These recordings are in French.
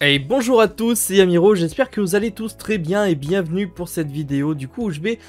Hey, bonjour à tous, c'est Amiro, j'espère que vous allez tous très bien et bienvenue pour cette vidéo du coup où je vais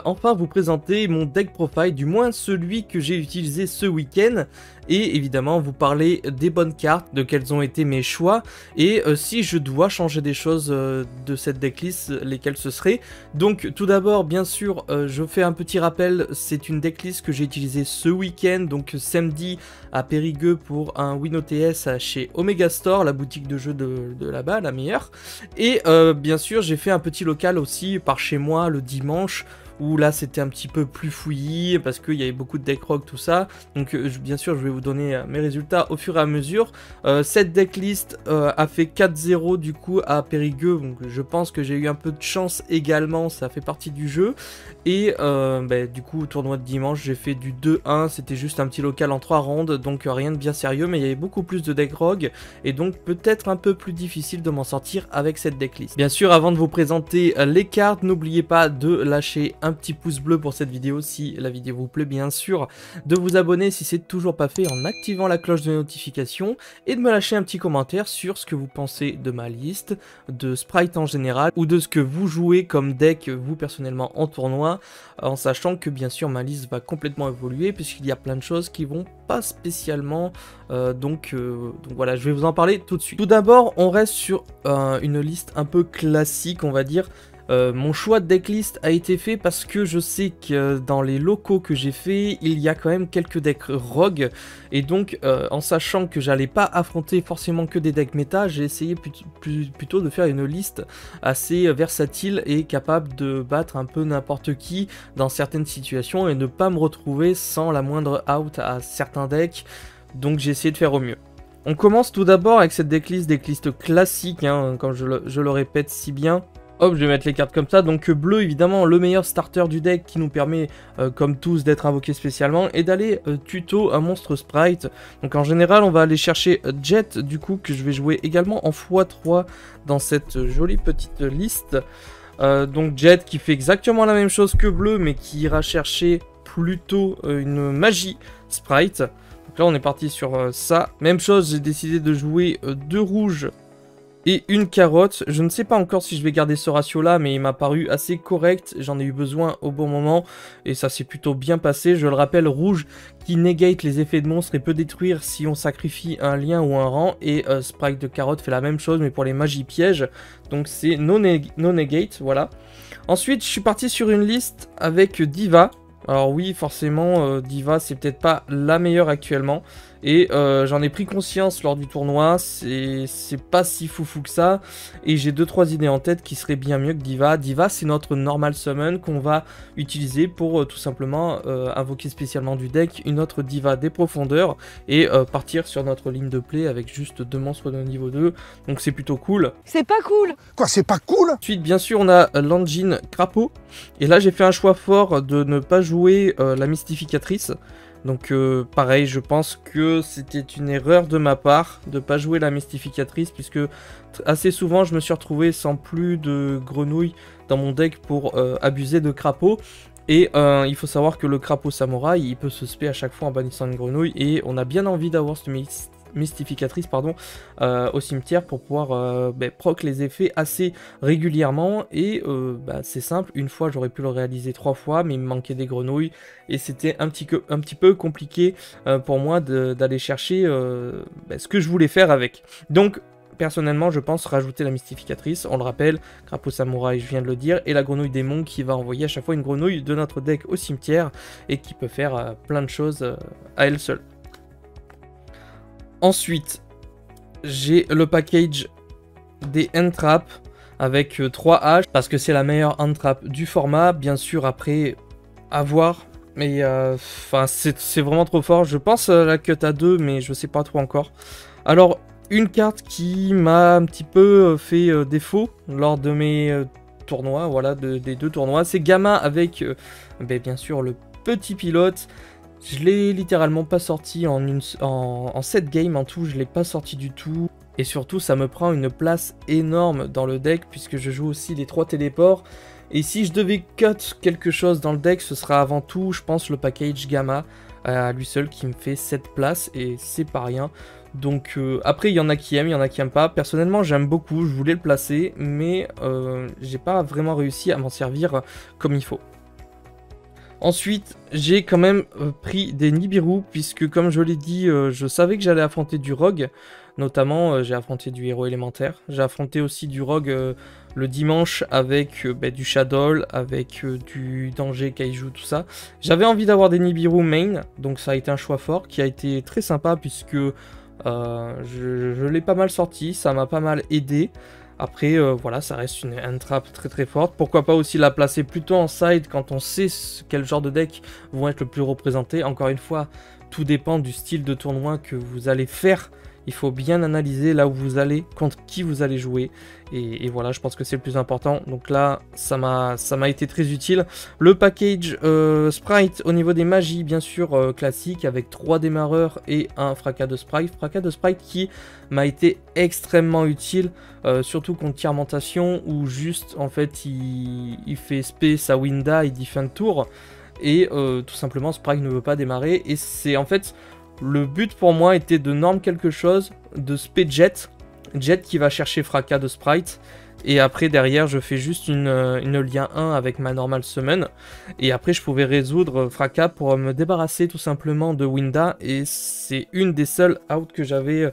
enfin vous présenter mon deck profile, du moins celui que j'ai utilisé ce week-end, et évidemment vous parler des bonnes cartes, de quels ont été mes choix, et si je dois changer des choses de cette decklist, lesquelles ce seraient. Donc tout d'abord bien sûr je fais un petit rappel, c'est une decklist que j'ai utilisée ce week-end, donc samedi à Périgueux pour un WinOTS chez Omega Store, la boutique de jeux de là-bas, la meilleure. Et bien sûr, j'ai fait un petit local aussi par chez moi le dimanche, où là c'était un petit peu plus fouillis parce qu'il y avait beaucoup de deck rock, tout ça. Donc bien sûr, je vais vous donner mes résultats au fur et à mesure. Cette decklist a fait 4-0 du coup à Périgueux, donc je pense que j'ai eu un peu de chance également, ça fait partie du jeu. Et du coup, au tournoi de dimanche, j'ai fait du 2-1, c'était juste un petit local en 3 rondes, donc rien de bien sérieux, mais il y avait beaucoup plus de deck rogue, et donc peut-être un peu plus difficile de m'en sortir avec cette decklist. Bien sûr, avant de vous présenter les cartes, n'oubliez pas de lâcher un petit pouce bleu pour cette vidéo si la vidéo vous plaît, bien sûr, de vous abonner si c'est toujours pas fait en activant la cloche de notification, et de me lâcher un petit commentaire sur ce que vous pensez de ma liste, de Sprite en général, ou de ce que vous jouez comme deck vous personnellement en tournoi, en sachant que bien sûr ma liste va complètement évoluer puisqu'il y a plein de choses qui vont pas spécialement, donc voilà, je vais vous en parler tout de suite. Tout d'abord, on reste sur une liste un peu classique, on va dire. Mon choix de decklist a été fait parce que je sais que dans les locaux que j'ai fait, il y a quand même quelques decks rogue, et donc en sachant que j'allais pas affronter forcément que des decks méta, j'ai essayé plutôt de faire une liste assez versatile et capable de battre un peu n'importe qui dans certaines situations et ne pas me retrouver sans la moindre out à certains decks, donc j'ai essayé de faire au mieux. On commence tout d'abord avec cette decklist classique, hein, comme je le répète si bien. Hop, je vais mettre les cartes comme ça. Donc bleu, évidemment, le meilleur starter du deck qui nous permet, comme tous, d'être invoqué spécialement et d'aller tuto un monstre sprite. Donc en général, on va aller chercher Jet, du coup, que je vais jouer également en x3 dans cette jolie petite liste. Donc Jet qui fait exactement la même chose que bleu, mais qui ira chercher plutôt une magie sprite. Donc là, on est parti sur ça. Même chose, j'ai décidé de jouer 2 rouges et une carotte. Je ne sais pas encore si je vais garder ce ratio là, mais il m'a paru assez correct, j'en ai eu besoin au bon moment et ça s'est plutôt bien passé. Je le rappelle, rouge qui negate les effets de monstre et peut détruire si on sacrifie un lien ou un rang, et Sprite de carotte fait la même chose mais pour les magies pièges, donc c'est no negate, voilà. Ensuite je suis parti sur une liste avec Diva. Alors oui, forcément, Diva, c'est peut-être pas la meilleure actuellement. Et j'en ai pris conscience lors du tournoi, c'est pas si foufou que ça. Et j'ai 2-3 idées en tête qui seraient bien mieux que Diva. Diva, c'est notre normal summon qu'on va utiliser pour tout simplement invoquer spécialement du deck une autre Diva des profondeurs. Et partir sur notre ligne de play avec juste 2 monstres de niveau 2. Donc c'est plutôt cool. C'est pas cool. Quoi, c'est pas cool? Ensuite, bien sûr, on a l'engine Crapaud. Et là, j'ai fait un choix fort de ne pas jouer la mystificatrice. Donc pareil, je pense que c'était une erreur de ma part de ne pas jouer la mystificatrice, puisque assez souvent je me suis retrouvé sans plus de grenouilles dans mon deck pour abuser de crapaud. Et il faut savoir que le crapaud samouraï, il peut se spé à chaque fois en bannissant une grenouille, et on a bien envie d'avoir cette mystificatrice au cimetière pour pouvoir proc les effets assez régulièrement. Et c'est simple, une fois j'aurais pu le réaliser 3 fois, mais il me manquait des grenouilles et c'était un petit peu compliqué pour moi d'aller chercher ce que je voulais faire avec. Donc personnellement, je pense rajouter la mystificatrice. On le rappelle, crapaud samouraï, je viens de le dire, et la grenouille démon qui va envoyer à chaque fois une grenouille de notre deck au cimetière et qui peut faire plein de choses à elle seule. Ensuite, j'ai le package des end-traps avec 3 haches, parce que c'est la meilleure end-trap du format. Bien sûr, après, à voir, mais c'est vraiment trop fort. Je pense la cut à 2, mais je sais pas trop encore. Alors, une carte qui m'a un petit peu fait défaut lors de mes tournois, voilà, des 2 tournois, c'est Gamma avec, bien sûr, le petit pilote. Je l'ai littéralement pas sorti en 7 games en tout, je l'ai pas sorti du tout. Et surtout, ça me prend une place énorme dans le deck, puisque je joue aussi les 3 téléports. Et si je devais cut quelque chose dans le deck, ce sera avant tout, je pense, le package Gamma à lui seul qui me fait 7 places, et c'est pas rien. Donc après il y en a qui aiment, il y en a qui aiment pas. Personnellement j'aime beaucoup, je voulais le placer, mais j'ai pas vraiment réussi à m'en servir comme il faut. Ensuite, j'ai quand même pris des Nibiru, puisque comme je l'ai dit, je savais que j'allais affronter du Rogue. Notamment, j'ai affronté du héros élémentaire. J'ai affronté aussi du Rogue le dimanche avec du Shadow, avec du Danger Kaiju, tout ça. J'avais envie d'avoir des Nibiru main, donc ça a été un choix fort, qui a été très sympa, puisque je l'ai pas mal sorti, ça m'a pas mal aidé. Après, voilà, ça reste une trap très très forte. Pourquoi pas aussi la placer plutôt en side quand on sait quel genre de deck vont être le plus représentés. Encore une fois, tout dépend du style de tournoi que vous allez faire. Il faut bien analyser là où vous allez, contre qui vous allez jouer. Et voilà, je pense que c'est le plus important. Donc là, ça m'a été très utile. Le package Sprite au niveau des magies, bien sûr, classique, avec 3 démarreurs et un fracas de Sprite. Fracas de Sprite qui m'a été extrêmement utile, surtout contre Tiermentation, où juste, en fait, il fait spé sa Winda, il dit fin de tour. Et tout simplement, Sprite ne veut pas démarrer. Et c'est en fait... Le but pour moi était de norm quelque chose, de spé Jet qui va chercher fracas de Sprite, et après derrière je fais juste une lien 1 avec ma normal summon, et après je pouvais résoudre fracas pour me débarrasser tout simplement de Winda, et c'est une des seules outs que j'avais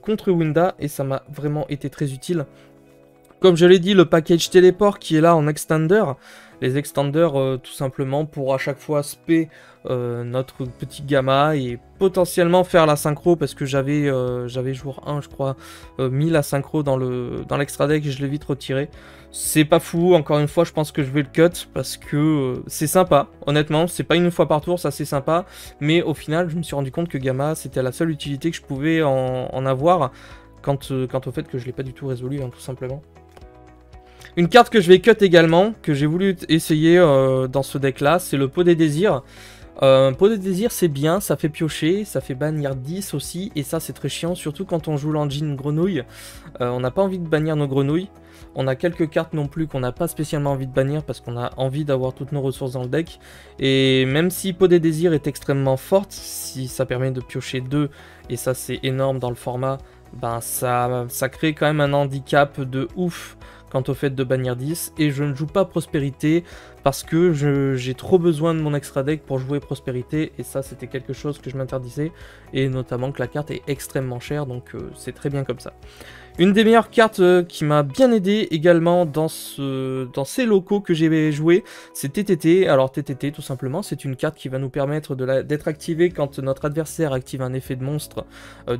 contre Winda, et ça m'a vraiment été très utile. Comme je l'ai dit, le package téléport qui est là en extender, les extenders tout simplement pour à chaque fois spé notre petit gamma et potentiellement faire la synchro, parce que j'avais jour 1 je crois mis la synchro dans l'extra deck et je l'ai vite retiré. C'est pas fou, encore une fois je pense que je vais le cut parce que c'est sympa, honnêtement c'est pas une fois par tour, ça c'est sympa, mais au final je me suis rendu compte que gamma c'était la seule utilité que je pouvais en avoir quant au fait que je l'ai pas du tout résolu, hein, tout simplement. Une carte que je vais cut également, que j'ai voulu essayer dans ce deck là, c'est le pot des désirs. Pot des désirs c'est bien, ça fait piocher, ça fait bannir 10 aussi, et ça c'est très chiant, surtout quand on joue l'engine grenouille. On n'a pas envie de bannir nos grenouilles. On a quelques cartes non plus qu'on n'a pas spécialement envie de bannir parce qu'on a envie d'avoir toutes nos ressources dans le deck. Et même si Pot des désirs est extrêmement forte, si ça permet de piocher 2, et ça c'est énorme dans le format, ben ça crée quand même un handicap de ouf quant au fait de bannir 10, et je ne joue pas Prospérité parce que j'ai trop besoin de mon extra deck pour jouer Prospérité, et ça c'était quelque chose que je m'interdisais, et notamment que la carte est extrêmement chère, donc c'est très bien comme ça. Une des meilleures cartes qui m'a bien aidé également dans ces locaux que j'ai joué, c'est TTT. Alors TTT tout simplement, c'est une carte qui va nous permettre d'être activée quand notre adversaire active un effet de monstre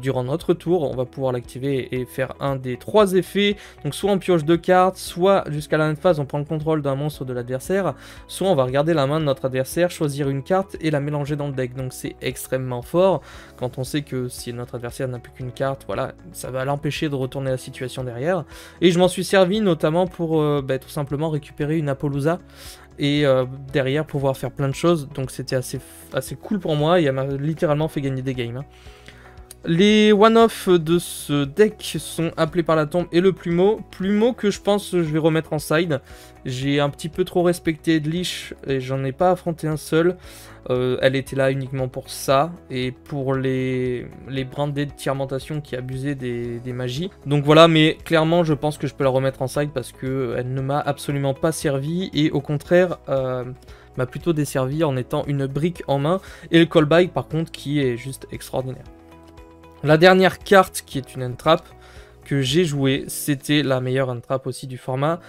durant notre tour. On va pouvoir l'activer et faire un des 3 effets. Donc soit on pioche 2 cartes, soit jusqu'à la même phase on prend le contrôle d'un monstre de l'adversaire, soit on va regarder la main de notre adversaire, choisir une carte et la mélanger dans le deck. Donc c'est extrêmement fort quand on sait que si notre adversaire n'a plus qu'une carte, voilà, ça va l'empêcher de retourner la situation derrière. Et je m'en suis servi notamment pour tout simplement récupérer une Apollousa et derrière pouvoir faire plein de choses, donc c'était assez cool pour moi, et elle m'a littéralement fait gagner des games, hein. Les one-off de ce deck sont appelés par la tombe et le plumeau que je pense je vais remettre en side. J'ai un petit peu trop respecté Edlish et j'en ai pas affronté un seul. Elle était là uniquement pour ça et pour les brandés de Tiermentation qui abusaient des magies. Donc voilà, mais clairement je pense que je peux la remettre en side parce que elle ne m'a absolument pas servi, et au contraire m'a plutôt desservi en étant une brique en main. Et le callback par contre qui est juste extraordinaire. La dernière carte qui est une entrap que j'ai jouée, c'était la meilleure entrap aussi du format,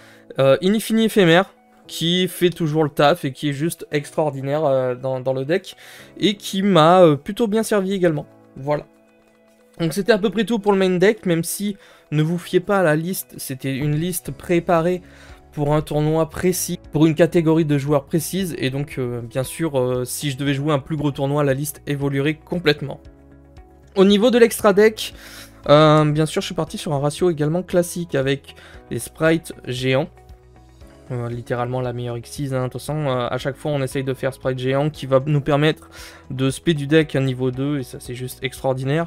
Inifini éphémère, qui fait toujours le taf et qui est juste extraordinaire dans le deck, et qui m'a plutôt bien servi également. Voilà. Donc c'était à peu près tout pour le main deck, même si ne vous fiez pas à la liste, c'était une liste préparée pour un tournoi précis, pour une catégorie de joueurs précise, et donc bien sûr si je devais jouer un plus gros tournoi, la liste évoluerait complètement. Au niveau de l'extra deck, bien sûr je suis parti sur un ratio également classique avec des sprites géants. Littéralement la meilleure X6, hein. De toute façon à chaque fois on essaye de faire sprite géant qui va nous permettre de spé du deck à niveau 2, et ça c'est juste extraordinaire.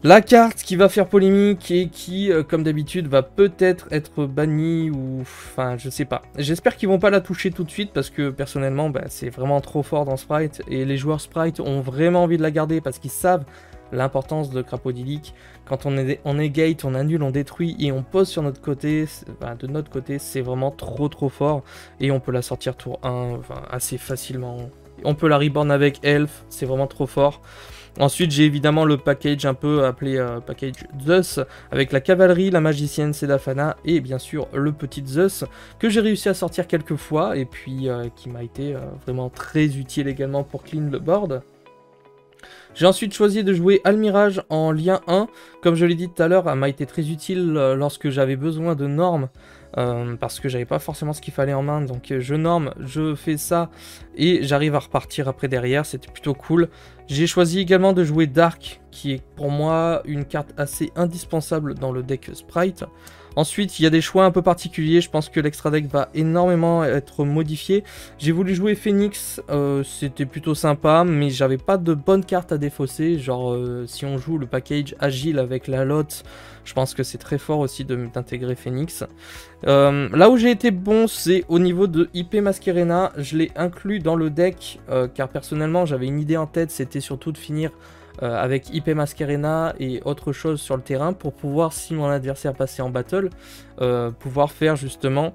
La carte qui va faire polémique et qui, comme d'habitude, va peut-être être bannie ou... Enfin, je sais pas. J'espère qu'ils vont pas la toucher tout de suite parce que, personnellement, c'est vraiment trop fort dans Sprite. Et les joueurs Sprite ont vraiment envie de la garder parce qu'ils savent l'importance de Crapaudylic. Quand on est gate, on annule, on détruit et on pose sur notre côté, de notre côté, c'est vraiment trop fort. Et on peut la sortir tour 1 assez facilement. On peut la reborn avec Elf, c'est vraiment trop fort. Ensuite, j'ai évidemment le package un peu appelé package Zeus, avec la cavalerie, la magicienne Sedafana et bien sûr le petit Zeus, que j'ai réussi à sortir quelques fois et puis qui m'a été vraiment très utile également pour clean le board. J'ai ensuite choisi de jouer Almirage en lien 1. Comme je l'ai dit tout à l'heure, elle m'a été très utile lorsque j'avais besoin de normes. Parce que j'avais pas forcément ce qu'il fallait en main, donc je norme, je fais ça et j'arrive à repartir après derrière, c'était plutôt cool. J'ai choisi également de jouer Dark, qui est pour moi une carte assez indispensable dans le deck Sprite. Ensuite, il y a des choix un peu particuliers, je pense que l'extra deck va énormément être modifié. J'ai voulu jouer Phoenix, c'était plutôt sympa, mais j'avais pas de bonnes cartes à défausser. Genre, si on joue le package Agile avec la lotte, je pense que c'est très fort aussi d'intégrer Phoenix. Là où j'ai été bon, c'est au niveau de IP Masquerena. Je l'ai inclus dans le deck, car personnellement, j'avais une idée en tête, c'était surtout de finir avec IP Masquerena et autre chose sur le terrain pour pouvoir, si mon adversaire passait en battle, pouvoir faire justement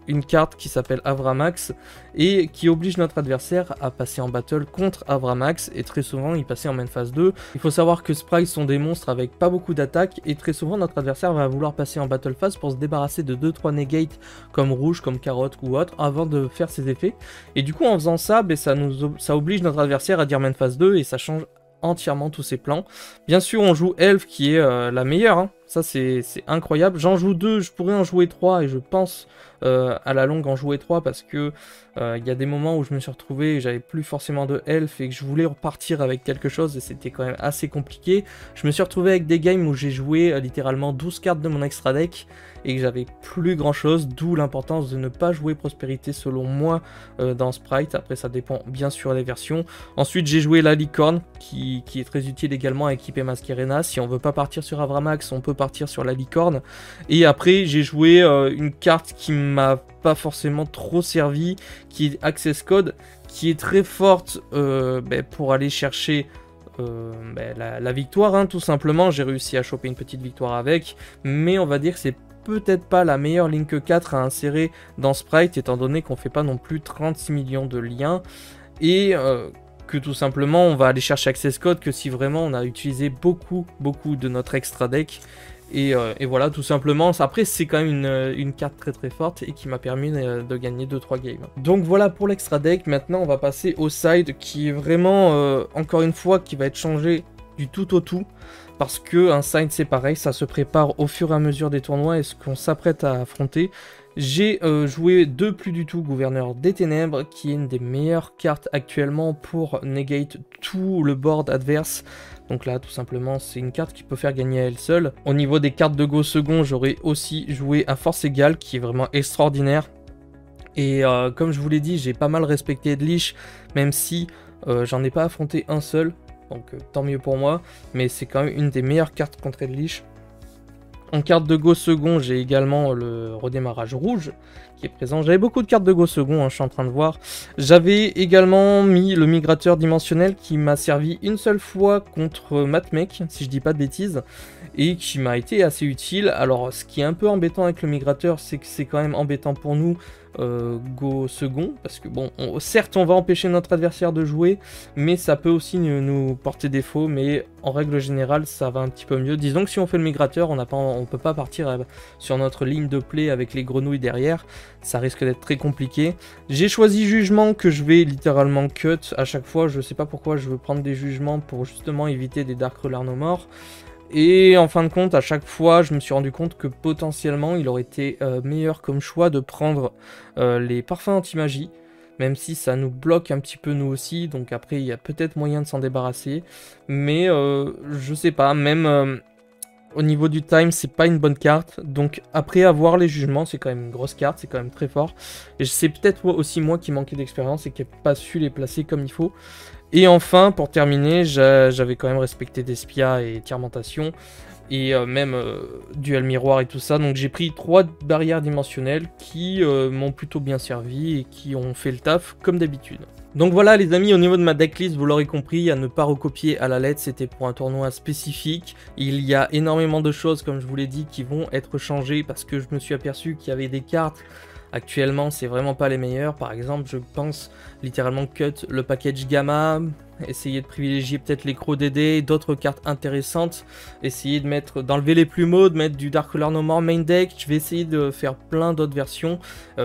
une carte qui s'appelle Avramax et qui oblige notre adversaire à passer en battle contre Avramax, et très souvent il passait en main phase 2. Il faut savoir que Sprites sont des monstres avec pas beaucoup d'attaques et très souvent notre adversaire va vouloir passer en battle phase pour se débarrasser de 2-3 negates comme rouge, comme carotte ou autre avant de faire ses effets. Et du coup en faisant ça, ça oblige notre adversaire à dire main phase 2 et ça change entièrement tous ses plans. Bien sûr on joue Elf qui est la meilleure, hein. Ça c'est incroyable. J'en joue 2, je pourrais en jouer 3 et je pense à la longue en jouer 3 parce que il y a des moments où je me suis retrouvé et j'avais plus forcément de Elf et que je voulais repartir avec quelque chose et c'était quand même assez compliqué. Je me suis retrouvé avec des games où j'ai joué littéralement 12 cartes de mon extra deck et que j'avais plus grand chose, d'où l'importance de ne pas jouer Prospérité selon moi dans Sprite. Après ça dépend bien sûr des versions. Ensuite j'ai joué la licorne qui est très utile également à équiper Masquerena. Si on veut pas partir sur Avramax, on peut partir sur la licorne. Et après j'ai joué une carte qui m'a pas forcément trop servi, qui est Access Code, qui est très forte pour aller chercher la victoire, hein, tout simplement. J'ai réussi à choper une petite victoire avec, mais on va dire que c'est peut-être pas la meilleure Link 4 à insérer dans Sprite, étant donné qu'on fait pas non plus 36 millions de liens, et que tout simplement on va aller chercher Access Code que si vraiment on a utilisé beaucoup de notre extra deck. Et voilà, tout simplement. Après, c'est quand même une carte très forte et qui m'a permis de gagner 2-3 games. Donc voilà pour l'extra deck. Maintenant, on va passer au side qui est vraiment, encore une fois, qui va être changé du tout au tout. Parce que un side, c'est pareil, ça se prépare au fur et à mesure des tournois et ce qu'on s'apprête à affronter. J'ai joué de plus du tout Gouverneur des Ténèbres, qui est une des meilleures cartes actuellement pour negate tout le board adverse. Donc là, tout simplement, c'est une carte qui peut faire gagner à elle seule. Au niveau des cartes de go second, j'aurais aussi joué un Force Égale, qui est vraiment extraordinaire. Et comme je vous l'ai dit, j'ai pas mal respecté Edlich, même si j'en ai pas affronté un seul. Donc tant mieux pour moi, mais c'est quand même une des meilleures cartes contre Edlich. En carte de go second, j'ai également le redémarrage rouge qui est présent. J'avais beaucoup de cartes de go second, hein, je suis en train de voir. J'avais également mis le migrateur dimensionnel qui m'a servi une seule fois contre Matmec, si je dis pas de bêtises, et qui m'a été assez utile. Alors ce qui est un peu embêtant avec le migrateur, c'est que c'est quand même embêtant pour nous go second, parce que bon, certes on va empêcher notre adversaire de jouer, mais ça peut aussi nous porter défaut, mais en règle générale ça va un petit peu mieux. Disons que si on fait le migrateur, on peut pas partir sur notre ligne de play avec les grenouilles derrière, ça risque d'être très compliqué. J'ai choisi jugement que je vais littéralement cut à chaque fois, je sais pas pourquoi je veux prendre des jugements pour justement éviter des Dark Ruler No More. Et en fin de compte, à chaque fois, je me suis rendu compte que potentiellement, il aurait été meilleur comme choix de prendre les parfums anti-magie, même si ça nous bloque un petit peu nous aussi, donc après, il y a peut-être moyen de s'en débarrasser, mais je sais pas, même au niveau du time, c'est pas une bonne carte, donc après avoir les jugements, c'est quand même une grosse carte, c'est quand même très fort, et c'est peut-être aussi moi qui manquais d'expérience et qui n'ai pas su les placer comme il faut. Et enfin, pour terminer, j'avais quand même respecté Despia et Tiermentation. et même dual miroir et tout ça. Donc j'ai pris 3 barrières dimensionnelles qui m'ont plutôt bien servi et qui ont fait le taf comme d'habitude. Donc voilà les amis, au niveau de ma decklist, vous l'aurez compris, à ne pas recopier à la lettre, c'était pour un tournoi spécifique. Il y a énormément de choses, comme je vous l'ai dit, qui vont être changées parce que je me suis aperçu qu'il y avait des cartes. Actuellement, c'est vraiment pas les meilleures. Par exemple, je pense littéralement cut le package gamma, essayer de privilégier peut-être les Crow DD, d'autres cartes intéressantes, essayer de mettre, d'enlever les plumeaux, de mettre du Dark Color No More main deck. Je vais essayer de faire plein d'autres versions.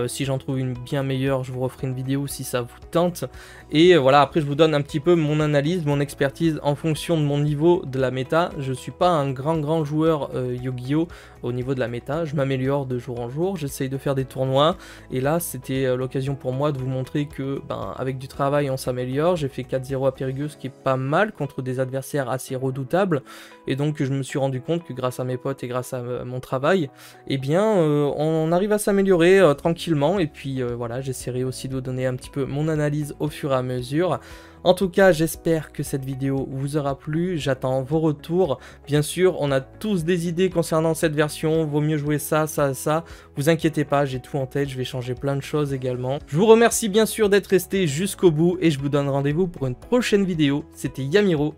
Si j'en trouve une bien meilleure, je vous referai une vidéo si ça vous tente. Et voilà, après je vous donne un petit peu mon analyse, mon expertise en fonction de mon niveau de la méta. Je suis pas un grand joueur Yu-Gi-Oh! Au niveau de la méta, je m'améliore de jour en jour, j'essaye de faire des tournois, et là c'était l'occasion pour moi de vous montrer que avec du travail on s'améliore. J'ai fait 4-0 à Périgueux, ce qui est pas mal contre des adversaires assez redoutables, et donc je me suis rendu compte que grâce à mes potes et grâce à mon travail, eh bien on arrive à s'améliorer tranquillement, et puis voilà, j'essaierai aussi de vous donner un petit peu mon analyse au fur et à mesure. En tout cas, j'espère que cette vidéo vous aura plu, j'attends vos retours. Bien sûr, on a tous des idées concernant cette version, vaut mieux jouer ça, ça, ça. Vous inquiétez pas, j'ai tout en tête, je vais changer plein de choses également. Je vous remercie bien sûr d'être resté jusqu'au bout et je vous donne rendez-vous pour une prochaine vidéo. C'était Yamiro,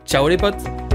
ciao les potes!